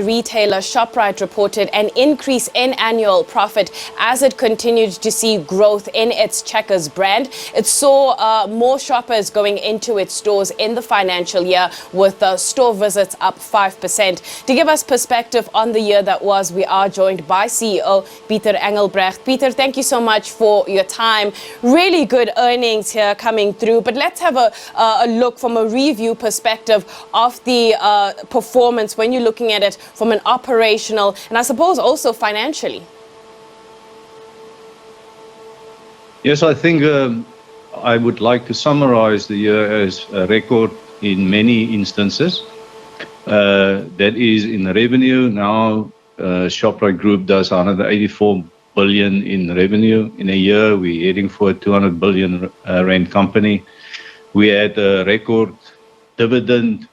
Retailer Shoprite reported an increase in annual profit as it continued to see growth in its Checkers brand. It saw more shoppers going into its stores in the financial year, with store visits up 5%. To give us perspective on the year that was, we are joined by CEO Pieter Engelbrecht. Pieter, thank you so much for your time. Really good earnings here coming through, but let's have a look from a review perspective of the performance when you're looking at it from an operational and I suppose also financially. Yes, I think I would like to summarize the year as a record in many instances. That is in revenue. Now, Shoprite Group does 184 billion in revenue in a year. We're heading for a 200 billion rand company. We had a record dividend.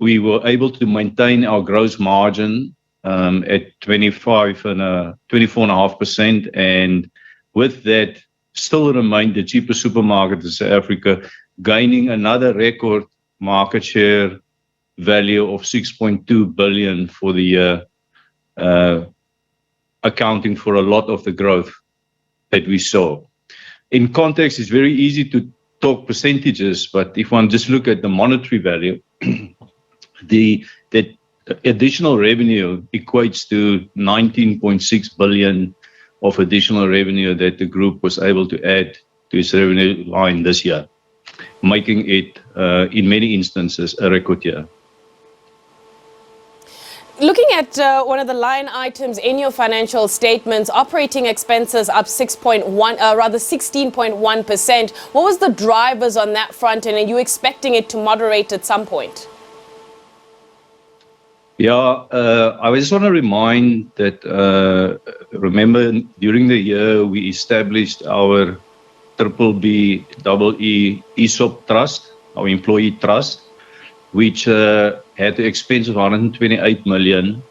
We were able to maintain our gross margin at 24.5%, and with that, still remain the cheapest supermarket in South Africa, gaining another record market share value of 6.2 billion for the year, accounting for a lot of the growth that we saw. In context, it's very easy to talk percentages, but if one just look at the monetary value, the additional revenue equates to 19.6 billion of additional revenue that the group was able to add to its revenue line this year, making it, in many instances, a record year. Looking at one of the line items in your financial statements, operating expenses up 16.1%. What was the drivers on that front, and are you expecting it to moderate at some point? Yeah, I just want to remind that, remember, during the year, we established our BBBEE ESOP trust, our employee trust, which had the expense of 128 million,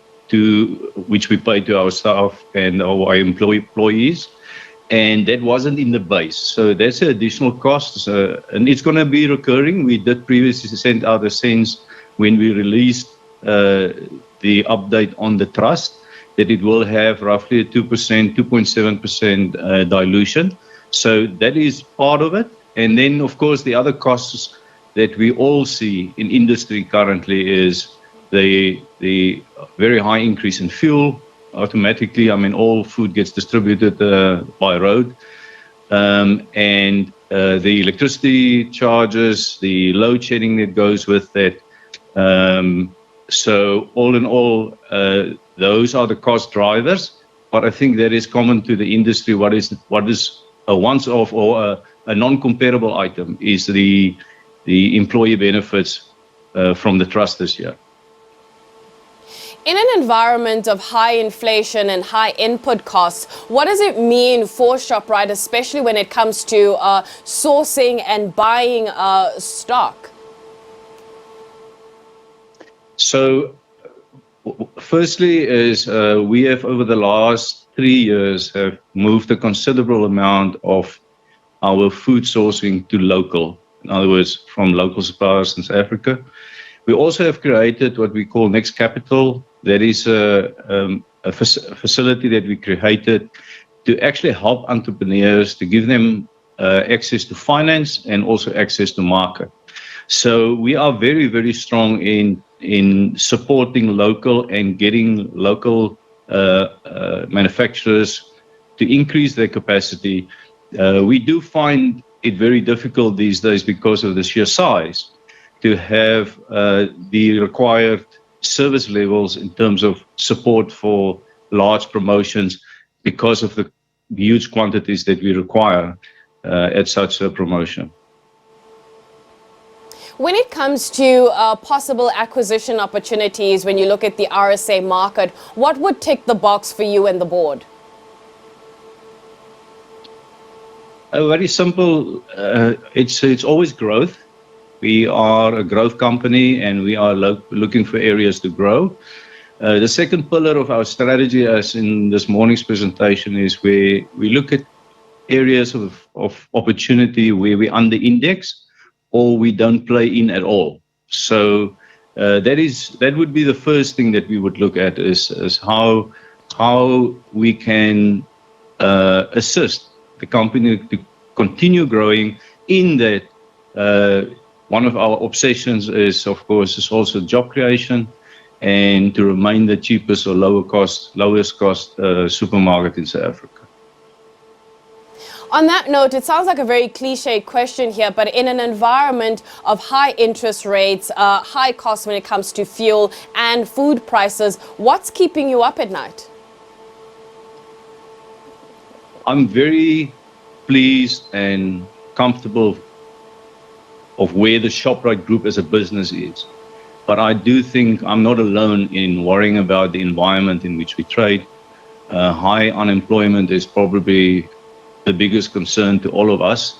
which we paid to our staff and our employees, and that wasn't in the base. So that's an additional cost, and it's going to be recurring. We did previously send out a sense when we released the update on the trust that it will have roughly a 2.7% dilution. So that is part of it. And then, of course, the other costs that we all see in industry currently is the very high increase in fuel. Automatically, I mean, all food gets distributed by road, and the electricity charges, the load shedding that goes with that. So all in all, those are the cost drivers. But I think that is common to the industry. What is a once-off or a non-comparable item is the employee benefits from the trust this year. In an environment of high inflation and high input costs, what does it mean for Shoprite, especially when it comes to sourcing and buying stock? So, firstly, is we have over the last 3 years have moved a considerable amount of our food sourcing to local. In other words, from local suppliers in South Africa. We also have created what we call Next Capital. That is a facility that we created to actually help entrepreneurs, to give them access to finance and also access to market. So we are very, very strong in supporting local and getting local manufacturers to increase their capacity. We do find it very difficult these days because of the sheer size to have the required service levels in terms of support for large promotions because of the huge quantities that we require at such a promotion. When it comes to possible acquisition opportunities, when you look at the RSA market, what would tick the box for you and the board? Very simple. It's always growth. We are a growth company, and we are looking for areas to grow. The second pillar of our strategy, as in this morning's presentation, is where we look at areas of opportunity where we under-index or we don't play in at all. So That would be the first thing that we would look at is how we can assist the company to continue growing in that. One of our obsessions is, of course, is also job creation and to remain the cheapest or lowest cost supermarket in South Africa. On that note, it sounds like a very cliche question here, but in an environment of high interest rates, high costs when it comes to fuel and food prices, what's keeping you up at night? I'm very pleased and comfortable of where the Shoprite Group as a business is. But I do think I'm not alone in worrying about the environment in which we trade. High unemployment is probably the biggest concern to all of us.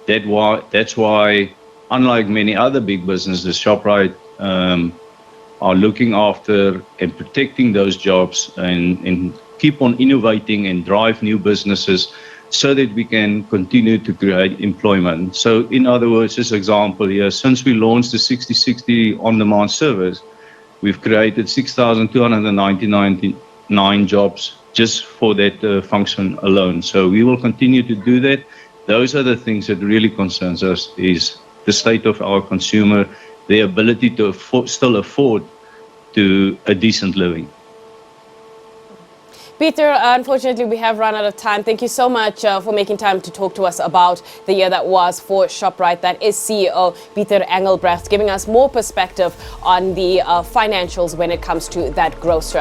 That's why, unlike many other big businesses, Shoprite are looking after and protecting those jobs and keep on innovating and drive new businesses so that we can continue to create employment. So in other words, this example here, since we launched the 60/60 on-demand service, we've created 6,299 jobs just for that function alone. So we will continue to do that. Those are the things that really concerns us, is the state of our consumer, their ability to still afford to a decent living. Pieter, unfortunately, we have run out of time. Thank you so much for making time to talk to us about the year that was for Shoprite. That is CEO Pieter Engelbrecht, giving us more perspective on the financials when it comes to that grocer.